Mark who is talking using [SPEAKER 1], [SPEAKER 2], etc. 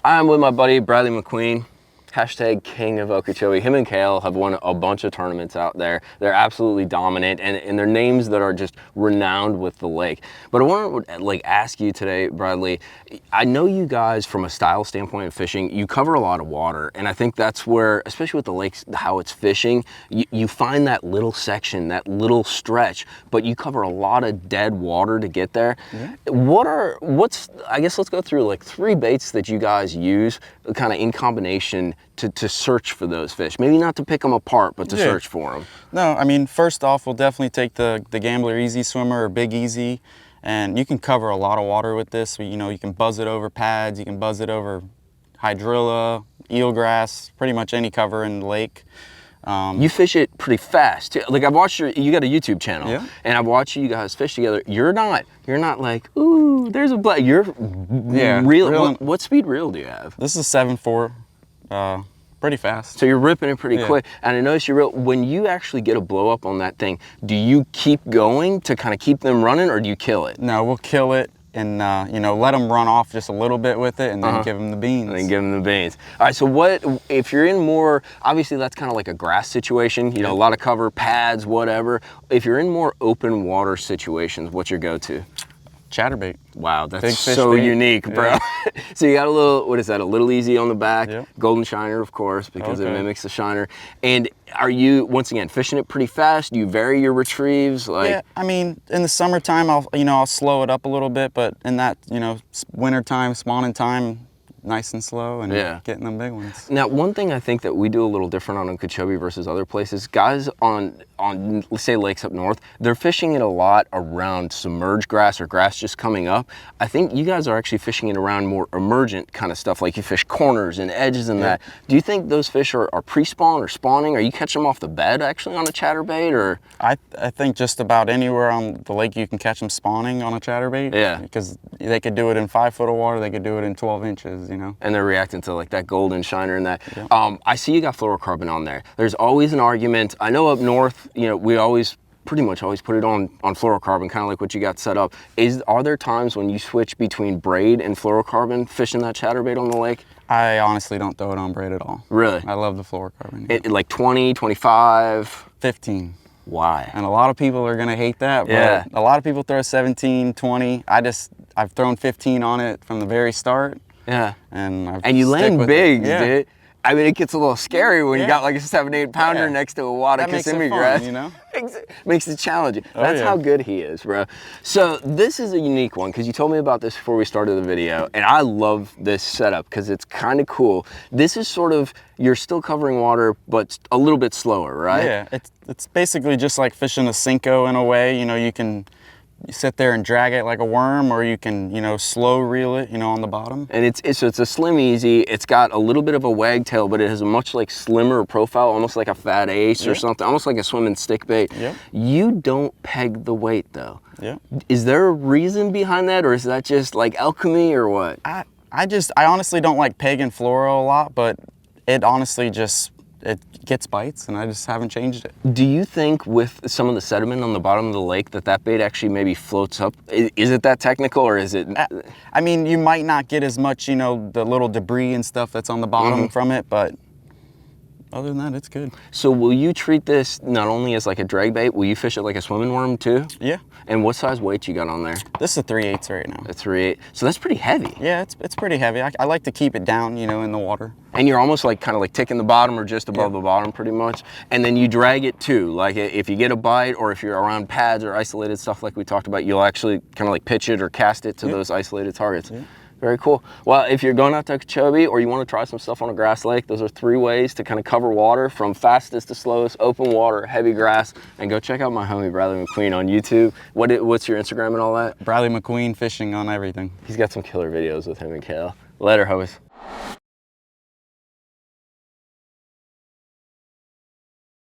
[SPEAKER 1] I'm with my buddy Bradley McQueen, hashtag King of Okeechobee. Him and Kale have won a bunch of tournaments out there. They're absolutely dominant, and they're names that are just renowned with the lake. But I want to like ask you today, Bradley, I know you guys from a style standpoint of fishing, you cover a lot of water, and I think that's where, especially with the lakes, how it's fishing, you find that little section, that little stretch, but you cover a lot of dead water to get there. Yeah. I guess let's go through like 3 baits that you guys use kind of in combination to search for those fish. Maybe not to pick them apart, but to search for them.
[SPEAKER 2] No, I mean, first off, we'll definitely take the Gambler Easy Swimmer or Big Easy, and you can cover a lot of water with this. You know, you can buzz it over pads, you can buzz it over hydrilla, eelgrass, pretty much any cover in the lake.
[SPEAKER 1] You fish it pretty fast too. Like I've watched you got a YouTube channel, and I've watched you guys fish together. You're not like, ooh, there's a black. You're real. What speed reel do you have?
[SPEAKER 2] This is 7.4, pretty fast.
[SPEAKER 1] So you're ripping it pretty quick. And I noticed when you actually get a blow up on that thing, do you keep going to kind of keep them running, or do you kill it?
[SPEAKER 2] No, we'll kill it and you know, let them run off just a little bit with it, and then give them the beans.
[SPEAKER 1] And then give them the beans. All right, so what, if you're in more, obviously that's kind of like a grass situation, you know, a lot of cover, pads, whatever. If you're in more open water situations, what's your go-to?
[SPEAKER 2] ChatterBait.
[SPEAKER 1] Wow, that's so unique, bro. So you got a little, what is that, a little easy on the back, golden shiner, of course, because it mimics the shiner. And are you, once again, fishing it pretty fast? Do you vary your retrieves? Like,
[SPEAKER 2] yeah, I mean, in the summertime, I'll slow it up a little bit, but in that, wintertime, spawning time, nice and slow and getting them big ones.
[SPEAKER 1] Now, one thing I think that we do a little different on Okeechobee versus other places, guys on let's say lakes up north, they're fishing it a lot around submerged grass or grass just coming up. I think you guys are actually fishing it around more emergent kind of stuff, like you fish corners and edges and that. Do you think those fish are pre-spawn or spawning? Are you catching them off the bed actually on a chatterbait, or?
[SPEAKER 2] I think just about anywhere on the lake you can catch them spawning on a chatterbait. Yeah. Because they could do it in 5 foot of water, they could do it in 12 inches.
[SPEAKER 1] And they're reacting to like that golden shiner and that. I see you got fluorocarbon on there. There's always an argument. I know up north, we pretty much always put it on fluorocarbon, kind of like what you got set up. Are there times when you switch between braid and fluorocarbon fishing that chatterbait on the lake?
[SPEAKER 2] I honestly don't throw it on braid at all.
[SPEAKER 1] Really?
[SPEAKER 2] I love the fluorocarbon.
[SPEAKER 1] Like 20, 25?
[SPEAKER 2] 15.
[SPEAKER 1] Why?
[SPEAKER 2] And a lot of people are gonna hate that, but a lot of people throw 17, 20. I've thrown 15 on it from the very start.
[SPEAKER 1] Yeah.
[SPEAKER 2] And
[SPEAKER 1] you land big, dude. I mean, it gets a little scary when you got like a 7-8 pounder next to a wad of Kissimmee grass. Makes it challenging. That's how good he is, bro. So this is a unique one because you told me about this before we started the video, and I love this setup because it's kind of cool. This is sort of, you're still covering water, but a little bit slower, right?
[SPEAKER 2] Yeah, it's basically just like fishing a Cinco in a way. You can sit there and drag it like a worm, or you can, slow reel it, on the bottom.
[SPEAKER 1] And it's a slim easy. It's got a little bit of a wagtail, but it has a much like slimmer profile, almost like a fat ace or something, almost like a swimming stick bait. You don't peg the weight though. Is there a reason behind that, or is that just like alchemy or what?
[SPEAKER 2] I honestly don't like pegging fluoro a lot, but it honestly it gets bites, and I just haven't changed it.
[SPEAKER 1] Do you think with some of the sediment on the bottom of the lake that bait actually maybe floats up? Is it that technical, or is it?
[SPEAKER 2] I mean, you might not get as much, the little debris and stuff that's on the bottom from it, but other than that, it's good.
[SPEAKER 1] So will you treat this not only as like a drag bait, will you fish it like a swimming worm too?
[SPEAKER 2] Yeah.
[SPEAKER 1] And what size weight you got on there?
[SPEAKER 2] This is a 3/8 right now.
[SPEAKER 1] A 3/8. So that's pretty heavy.
[SPEAKER 2] Yeah, it's pretty heavy. I like to keep it down, in the water.
[SPEAKER 1] And you're almost like kind of like ticking the bottom or just above the bottom pretty much. And then you drag it too. Like if you get a bite, or if you're around pads or isolated stuff like we talked about, you'll actually kind of like pitch it or cast it to those isolated targets. Very cool. Well, if you're going out to Okeechobee or you want to try some stuff on a grass lake, those are 3 ways to kind of cover water from fastest to slowest: open water, heavy grass. And go check out my homie Bradley McQueen on YouTube. What's your Instagram and all that?
[SPEAKER 2] Bradley McQueen fishing on everything.
[SPEAKER 1] He's got some killer videos with him and Kale. Later, homies.